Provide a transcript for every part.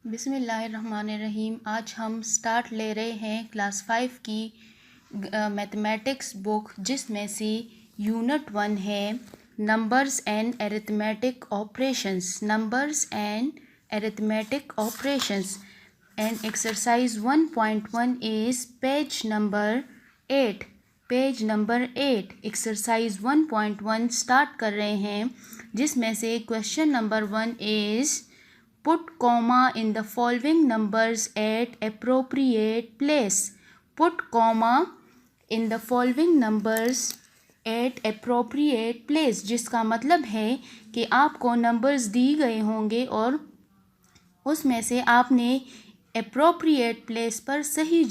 बिस्मिल्लाहिर्रहमानिर्रहीम। आज हम स्टार्ट ले रहे हैं क्लास 5 की मैथमेटिक्स बुक, जिसमें से यूनिट 1 है numbers and arithmetic operations. Numbers and arithmetic operations and exercise 1.1 is page number 8। Page number 8 exercise 1.1 start कर रहे हैं, जिसमें से question number 1 is put comma in the following numbers at appropriate place. Put comma in the following numbers at appropriate place, जिसका मतलब है कि आपको नंबर्स दी गए होंगे और उसमें से आपने अप्रोप्रिएट प्लेस पर सही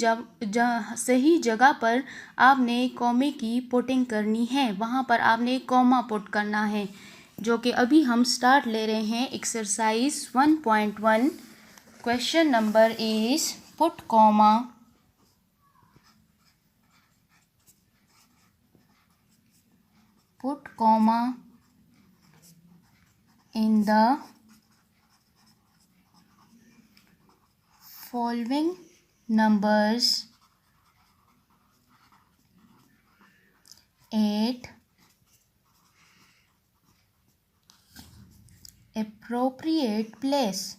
जगह पर आपने कॉमे की पुटिंग करनी है। वहाँ पर आपने कॉमा पुट करना है, जो कि अभी हम स्टार्ट ले रहे हैं exercise 1.1। Question number is put comma in the following numbers at appropriate place.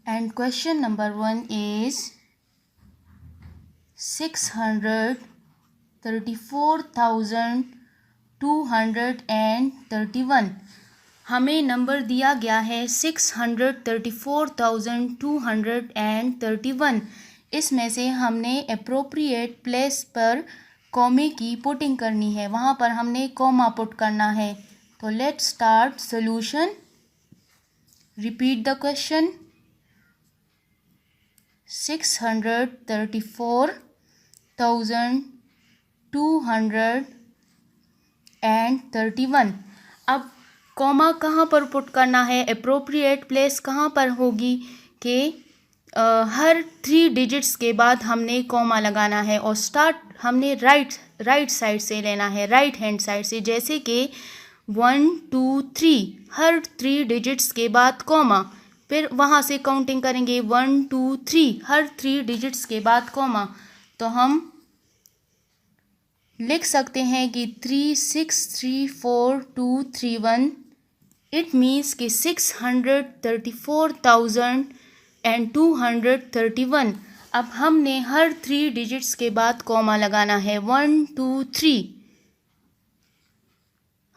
And question number 1 is 634,231। हमें नंबर दिया गया है 634,231। इसमें से हमने अप्रोप्रिएट प्लेस पर कॉमे की पुटिंग करनी है, वहाँ पर हमने कॉमा पुट करना है। तो let's start solution. Repeat the question. 634,231। अब कॉमा कहाँ पर पुट करना है, अप्रोप्रिएट प्लेस कहाँ पर होगी कि हर 3 डिजिट्स के बाद हमने कॉमा लगाना है, और स्टार्ट हमने राइट साइड से लेना है, राइट हैंड साइड से। जैसे कि 1 2 3, हर 3 डिजिट्स के बाद कॉमा, फिर वहाँ से काउंटिंग करेंगे 1 2 3, हर 3 डिजिट्स के बाद कॉमा। तो हम लिख सकते हैं कि 3634,231। इट मीन्स कि 634,231। अब हमने हर 3 डिजिट्स के बाद कॉमा लगाना है। 1 2 3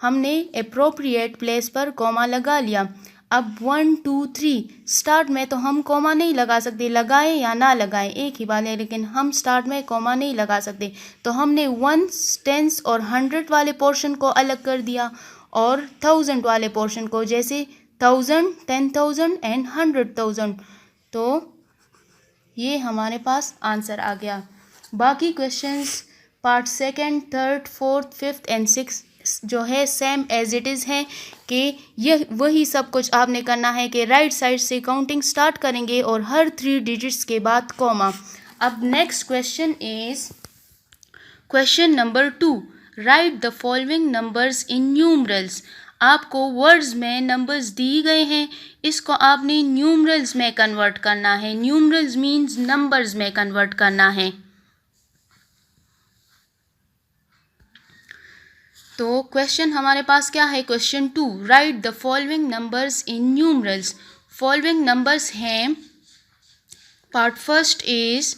हमने अप्रोप्रिएट प्लेस पर कॉमा लगा लिया। अब 1 2 3 स्टार्ट में तो हम कॉमा नहीं लगा सकते, लगाएं या ना लगाएं एक ही बात है, लेकिन हम स्टार्ट में कॉमा नहीं लगा सकते। तो हमने 1s 10s और 100 वाले पोर्शन को अलग कर दिया और 1000 वाले पोर्शन को, जैसे 1000 10,000 एंड 100,000। तो ये हमारे पास आंसर आ गया। बाकी questions part 2nd 3rd 4th 5th and 6th जो है सेम एज इट इज़ है कि यह वही सब कुछ आपने करना है कि राइट साइड से काउंटिंग स्टार्ट करेंगे और हर 3 डिजिट्स के बाद कॉमा। अब next question is question number 2। Right the following numbers in numerals. आपको वर्ड्स में नंबर्स दी गए हैं, इसको आपने न्यूमरल्स में कन्वर्ट करना है। न्यूमरल्स मीन्स नंबर्स में कन्वर्ट करना है। तो क्वेश्चन हमारे पास क्या है, question 2। Right the following numbers in numerals. Following numbers हैं, पार्ट फर्स्ट इज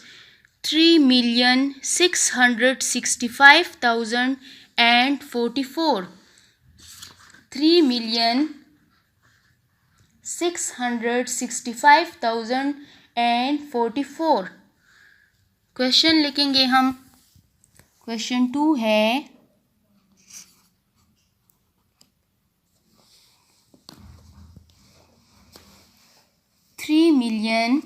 3,665,044। 3,665,044। क्वेश्चन लिखेंगे हम। क्वेश्चन 2 है 3 मिलियन।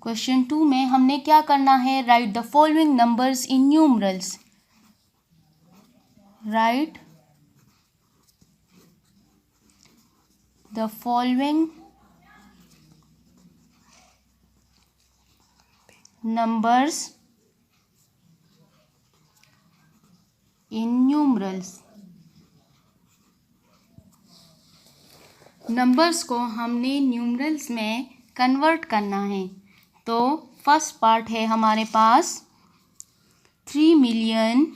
क्वेश्चन 2 में हमने क्या करना है, right the following numbers in numerals. Right the following numbers in numerals. Numbers को हमने न्यूमरल्स में कन्वर्ट करना है। तो फर्स्ट पार्ट है हमारे पास 3 मिलियन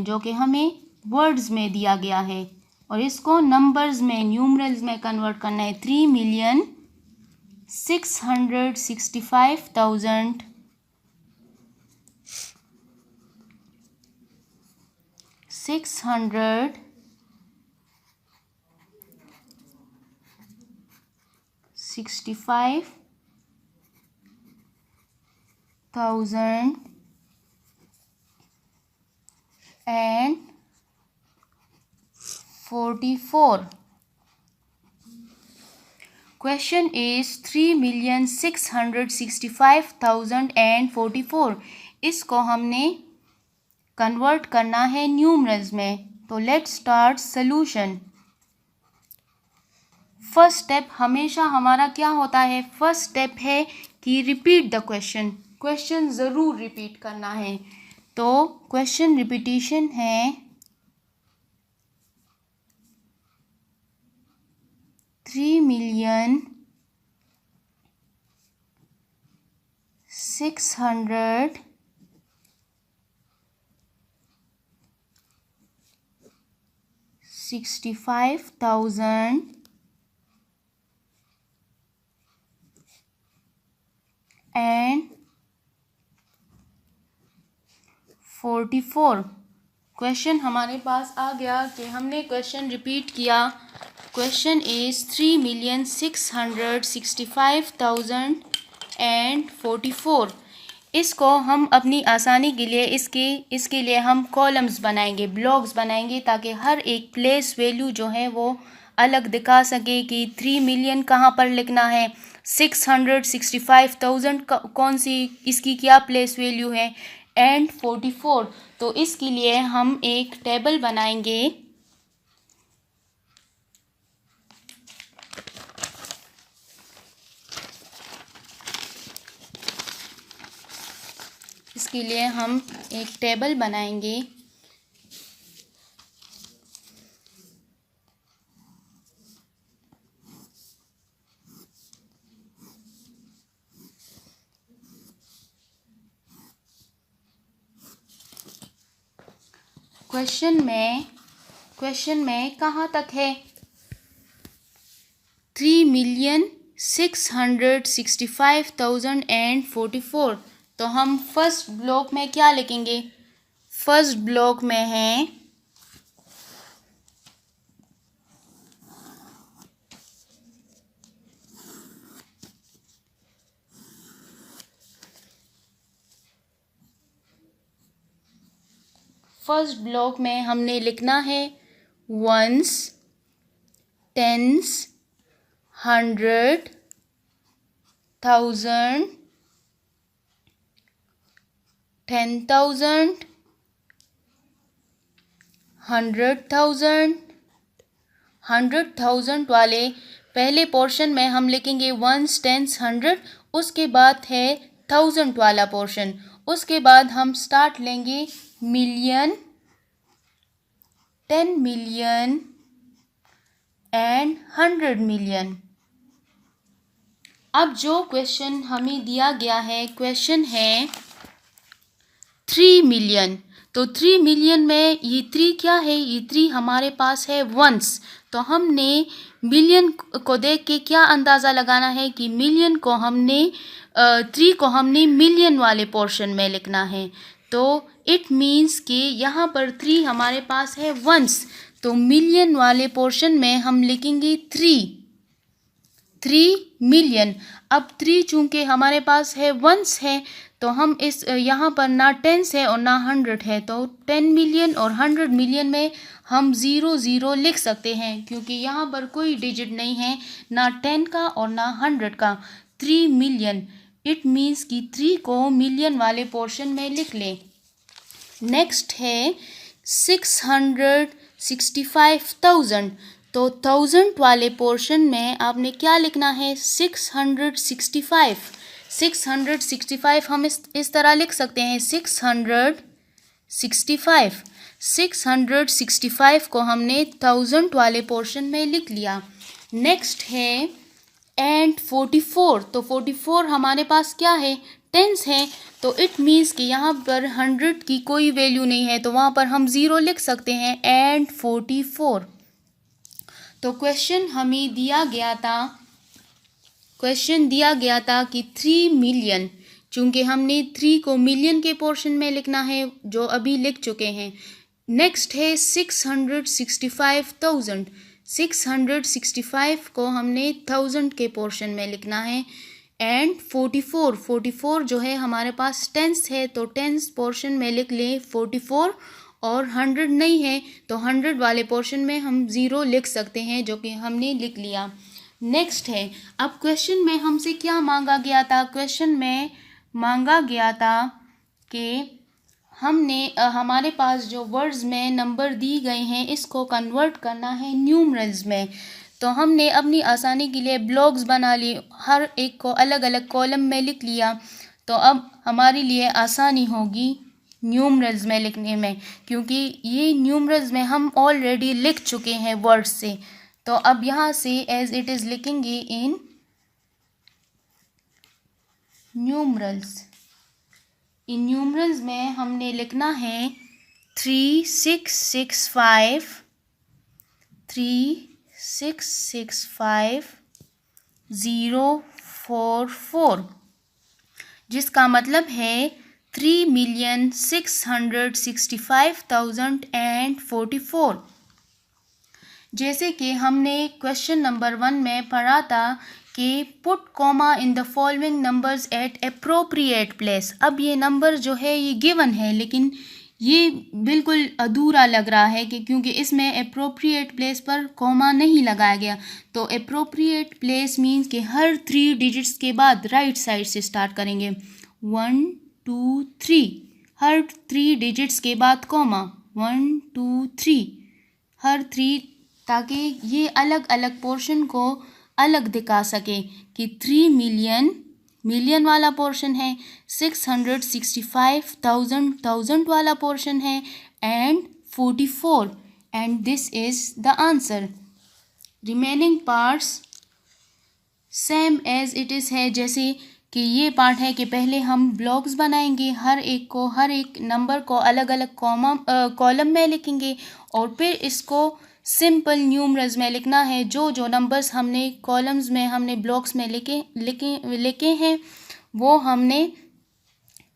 जो कि हमें वर्ड्स में दिया गया है और इसको नंबर्स में न्यूमरल्स में कन्वर्ट करना है। 3,665,000 665,000 and 44. Question is 3,665,044. इसको हमने कन्वर्ट करना है न्यूमरल्स में। तो let's start solution. First step हमेशा हमारा क्या होता है? फर्स्ट स्टेप है कि रिपीट द क्वेश्चन। क्वेश्चन ज़रूर रिपीट करना है। तो क्वेश्चन रिपीटिशन है 3,665,000 and 44। क्वेश्चन हमारे पास आ गया कि हमने क्वेश्चन रिपीट किया। Question is 3,665,044। इसको हम अपनी आसानी के लिए इसके लिए हम कॉलम्स बनाएंगे, ब्लॉक्स बनाएंगे, ताकि हर एक प्लेस वैल्यू जो है वो अलग दिखा सके कि 3 मिलियन कहाँ पर लिखना है, 665,000 कौन सी इसकी क्या प्लेस वैल्यू है, एंड 44। तो इसके लिए हम एक टेबल बनाएंगे। इसके लिए हम एक टेबल बनाएंगे। क्वेश्चन में कहाँ तक है? 3,665,044। तो हम फर्स्ट ब्लॉक में क्या लिखेंगे? फर्स्ट ब्लॉक में है हमने लिखना है वंस, टेंस, 100, 1000, 10,000, 100,000। 100,000 वाले पहले पोर्शन में हम लिखेंगे वंस, टेंस, 100। उसके बाद है 1000 वाला पोर्शन। उसके बाद हम स्टार्ट लेंगे मिलियन, 10 मिलियन एंड 100 मिलियन। अब जो क्वेश्चन हमें दिया गया है, क्वेश्चन है 3 मिलियन। तो 3 मिलियन में ये 3 क्या है? ये 3 हमारे पास है वंस। तो हमने मिलियन को देख के क्या अंदाज़ा लगाना है कि मिलियन को हमने 3 को हमने मिलियन वाले पोर्शन में लिखना है। तो इट मीन्स कि यहाँ पर 3 हमारे पास है वंस, तो मिलियन वाले पोर्शन में हम लिखेंगे 3 मिलियन। अब 3 चूँकि हमारे पास है वंस है, तो हम इस यहाँ पर ना टेंस है और ना 100 है, तो 10 मिलियन और 100 मिलियन में हम 0 लिख सकते हैं, क्योंकि यहाँ पर कोई डिजिट नहीं है, ना 10 का और ना 100 का। 3 मिलियन, इट मीन्स कि 3 को मिलियन वाले पोर्शन में लिख लें। नेक्स्ट है 665,000। तो 1000 वाले पोर्शन में आपने क्या लिखना है? 665 हम इस तरह लिख सकते हैं 665 665 665 को हमने 1000 वाले पोर्शन में लिख लिया। नेक्स्ट है एंड 44, तो 44 हमारे पास क्या है, टेंस है, तो इट मीन्स कि यहाँ पर 100 की कोई वैल्यू नहीं है, तो वहाँ पर हम 0 लिख सकते हैं एंड 44। तो क्वेश्चन हमें दिया गया था कि 3 मिलियन, चूँकि हमने 3 को मिलियन के पोर्शन में लिखना है जो अभी लिख चुके हैं। नेक्स्ट है 665,000, 665 को हमने 1000 के पोर्शन में लिखना है एंड 44 जो है हमारे पास टेंस है, तो टेंस पोर्शन में लिख लें 44, और 100 नहीं है तो 100 वाले पोर्शन में हम 0 लिख सकते हैं, जो कि हमने लिख लिया। नेक्स्ट है, अब क्वेश्चन में हमसे क्या मांगा गया था, क्वेश्चन में मांगा गया था कि हमने हमारे पास जो वर्ड्स में नंबर दी गए हैं इसको कन्वर्ट करना है न्यूमरल्स में। तो हमने अपनी आसानी के लिए ब्लॉक्स बना लिए, हर एक को अलग अलग कॉलम में लिख लिया, तो अब हमारे लिए आसानी होगी न्यूमरल्स में लिखने में, क्योंकि ये न्यूमरल्स में हम ऑलरेडी लिख चुके हैं वर्ड्स से। तो अब यहाँ से एज इट इज़ लिखेंगे इन न्यूमरल्स। इन न्यूमरल्स में हमने लिखना है 3665 044, जिसका मतलब है 3,665,044। जैसे कि हमने क्वेश्चन नंबर 1 में पढ़ा था कि put comma in the following numbers eight appropriate place. अब ये नंबर जो है ये गिवन है, लेकिन ये बिल्कुल अधूरा लग रहा है कि क्योंकि इसमें अप्रोप्रिएट प्लेस पर कॉमा नहीं लगाया गया। तो अप्रोप्रिएट प्लेस मीन्स कि हर 3 डिजिट्स के बाद राइट साइड से स्टार्ट करेंगे, 1 2 3, हर 3 डिजिट्स के बाद कॉमा, 1 2 3, हर 3, ताकि ये अलग अलग पोर्शन को अलग दिखा सके कि 3 मिलियन वाला पोर्शन है, 665,000 1000 वाला पोर्शन है and 44, and this is the answer. Remaining parts same as it is है, जैसे कि ये पार्ट है कि पहले हम ब्लॉक्स बनाएंगे, हर एक नंबर को अलग अलग कॉलम में लिखेंगे और फिर इसको सिंपल न्यूमरल्स में लिखना है। जो नंबर्स हमने कॉलम्स में हमने ब्लॉक्स में लिखे हैं वो हमने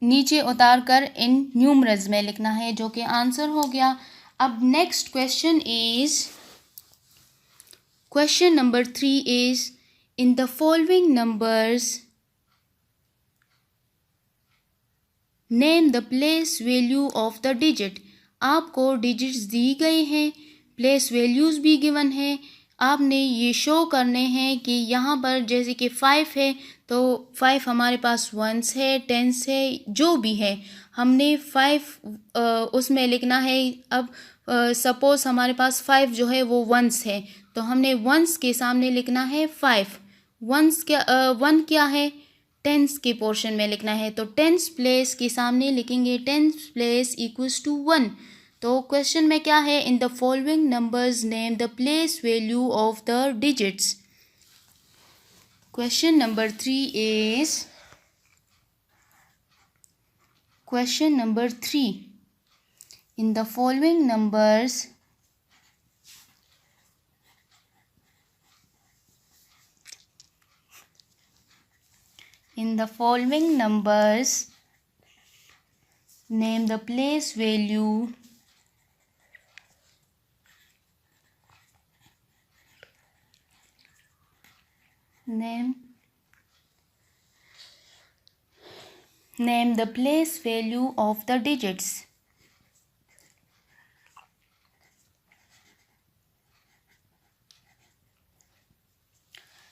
नीचे उतार कर इन न्यूमरल्स में लिखना है, जो कि आंसर हो गया। अब next question number 3 is in the following numbers name the place value of the digit. आपको डिजिट्स दी गई हैं, प्लेस वैल्यूज़ भी गिवन है, आपने ये शो करने हैं कि यहाँ पर जैसे कि 5 है तो 5 हमारे पास वंस है, टेंस है, जो भी है हमने 5 उसमें लिखना है। अब सपोज़ हमारे पास 5 जो है वो वंस है, तो हमने वंस के सामने लिखना है 5। वंस क्या 1 क्या है, टेंस के पोर्शन में लिखना है, तो टेंस प्लेस के सामने लिखेंगे टेंस प्लेस इक्वल्स टू 1। तो क्वेश्चन में क्या है, in the following numbers name the place value of the digits. Question number 3 is question number 3 in the following numbers name the place value name the place value of the digits।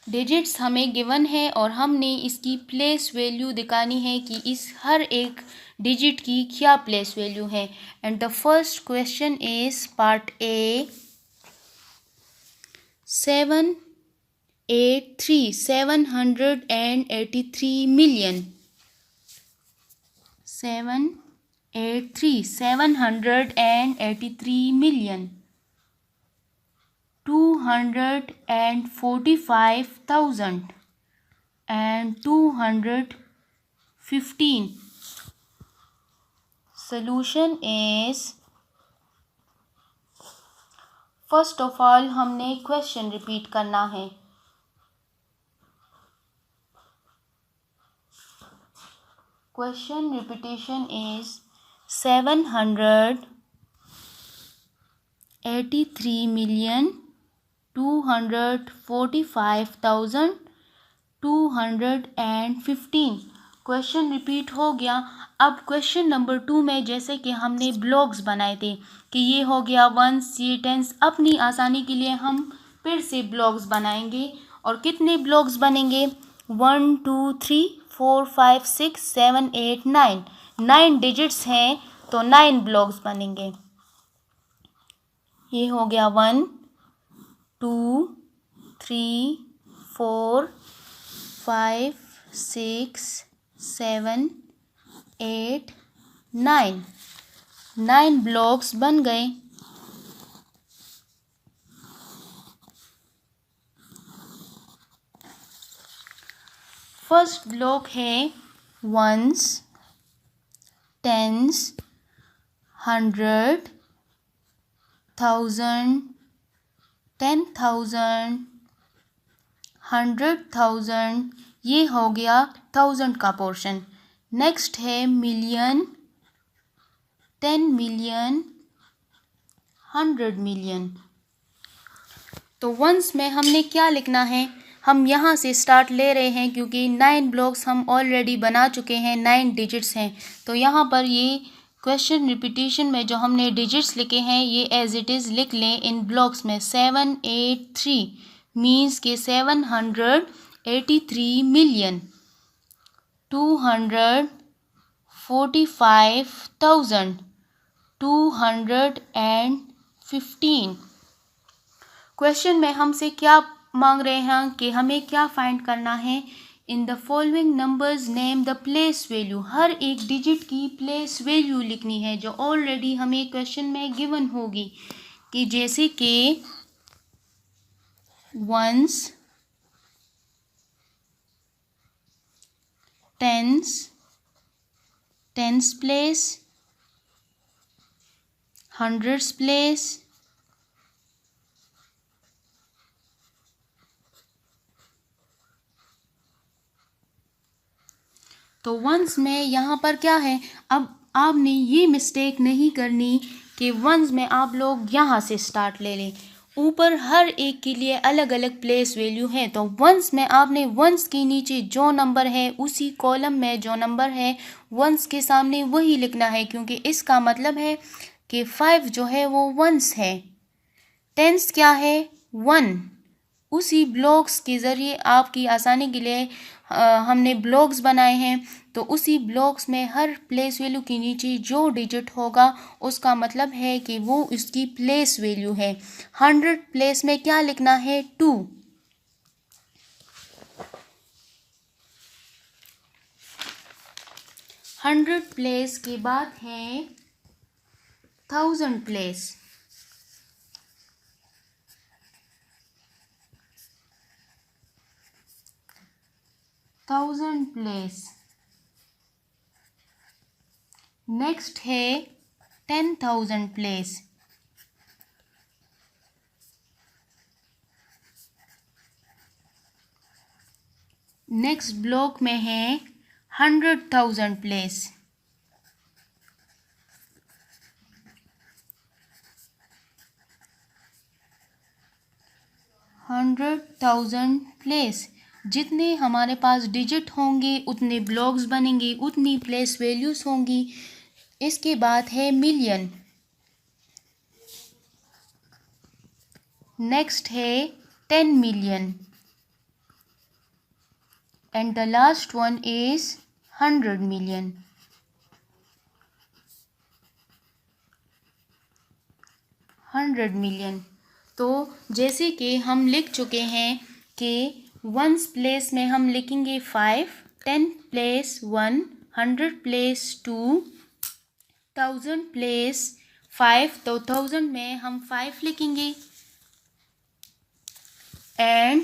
Digits हमें given है और हमने इसकी place value दिखानी है कि इस हर एक डिजिट की क्या प्लेस वैल्यू है। And the first question is part A 783 million 783 83 783 million 245,000 and 215. Solution is, first of all हमने क्वेश्चन रिपीट करना है. Question repetition is 783,245,215. Question repeat हो गया. अब क्वेश्चन नंबर 2 में जैसे कि हमने ब्लॉक्स बनाए थे कि ये हो गया वंस, ये टेंस. अपनी आसानी के लिए हम फिर से ब्लॉक्स बनाएंगे. और कितने ब्लॉक्स बनेंगे? 1 2 3 4 5 6 7 8 9. 9 डिजिट्स हैं तो 9 ब्लॉक्स बनेंगे. ये हो गया 1 2 3 4 5 6 7 8 9. 9 ब्लॉक्स बन गए. फर्स्ट ब्लॉक है वंस, टेंस, 100, 1000, 10,000, 100,000. ये हो गया 1000 का पोर्शन. नेक्स्ट है मिलियन, 10 मिलियन, 100 मिलियन. तो वंस में हमने क्या लिखना है? हम यहाँ से स्टार्ट ले रहे हैं क्योंकि 9 ब्लॉक्स हम ऑलरेडी बना चुके हैं, 9 डिजिट्स हैं. तो यहाँ पर ये क्वेश्चन रिपीटिशन में जो हमने डिजिट्स लिखे हैं ये एज इट इज़ लिख लें इन ब्लॉक्स में. 783 मीन्स के 783 मिलियन 245,215. क्वेश्चन में हमसे क्या मांग रहे हैं कि हमें क्या फाइंड करना है? In the following numbers name the place value. हर एक डिजिट की प्लेस वैल्यू लिखनी है जो ऑलरेडी हमें क्वेश्चन में गिवन होगी. कि जैसे कि ones, tens, tens place, hundreds place, तो वंस में यहाँ पर क्या है? अब आपने ये मिस्टेक नहीं करनी कि वंस में आप लोग यहाँ से स्टार्ट ले लें. ऊपर हर एक के लिए अलग अलग प्लेस वैल्यू है. तो वंस में आपने वंस के नीचे जो नंबर है उसी कॉलम में जो नंबर है वंस के सामने वही लिखना है. क्योंकि इसका मतलब है कि 5 जो है वो वंस है. टेंस क्या है? 1. उसी ब्लॉक्स के ज़रिए आपकी आसानी के लिए हमने ब्लॉक्स बनाए हैं. तो उसी ब्लॉक्स में हर प्लेस वैल्यू के नीचे जो डिजिट होगा उसका मतलब है कि वो उसकी प्लेस वैल्यू है. 100 प्लेस में क्या लिखना है? 2. 100 प्लेस के बाद है 1000 प्लेस. 1000 प्लेस. नेक्स्ट है 10,000 प्लेस. नेक्स्ट ब्लॉक में है 100,000 प्लेस. प्लेस. जितने हमारे पास डिजिट होंगे उतने ब्लॉक्स बनेंगे, उतनी प्लेस वैल्यूज होंगी. इसके बाद है मिलियन. नेक्स्ट है 10 million. And the last one is 100 million. 100 million. तो जैसे कि हम लिख चुके हैं कि वंस प्लेस में हम लिखेंगे 5, 10 प्लेस 1, 100 प्लेस 2, 1000 प्लेस 5, तो 1000 में हम 5 लिखेंगे। एंड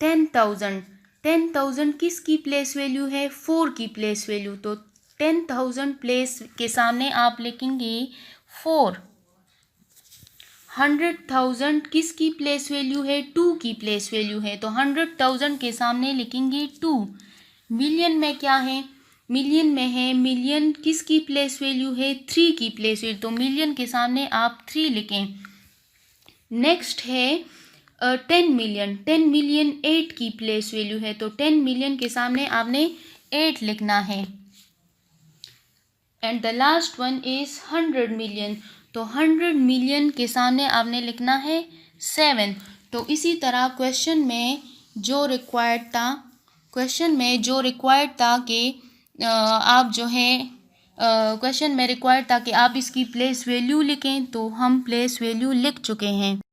10,000 किसकी प्लेस वैल्यू है? 4 की प्लेस वैल्यू। तो 10,000 प्लेस के सामने आप लिखेंगे 4। 100,000 किसकी प्लेस वैल्यू है? 2 की प्लेस वैल्यू है, तो 100,000 के सामने लिखेंगे 2। मिलियन में क्या है? मिलियन में है, मिलियन किसकी प्लेस वैल्यू है? 3 की प्लेस वैल्यू, तो मिलियन के सामने आप 3 लिखें। नेक्स्ट है 10 मिलियन। 10 मिलियन 8 की प्लेस वैल्यू है, तो 10 मिलियन के सामने आपने 8 लिखना है। And the last one is 100 million. तो 100 मिलियन के सामने आपने लिखना है 7। तो इसी तरह क्वेश्चन में जो रिक्वायर्ड था कि आप जो है क्वेश्चन में रिक्वायर्ड था कि आप इसकी प्लेस वैल्यू लिखें, तो हम प्लेस वैल्यू लिख चुके हैं।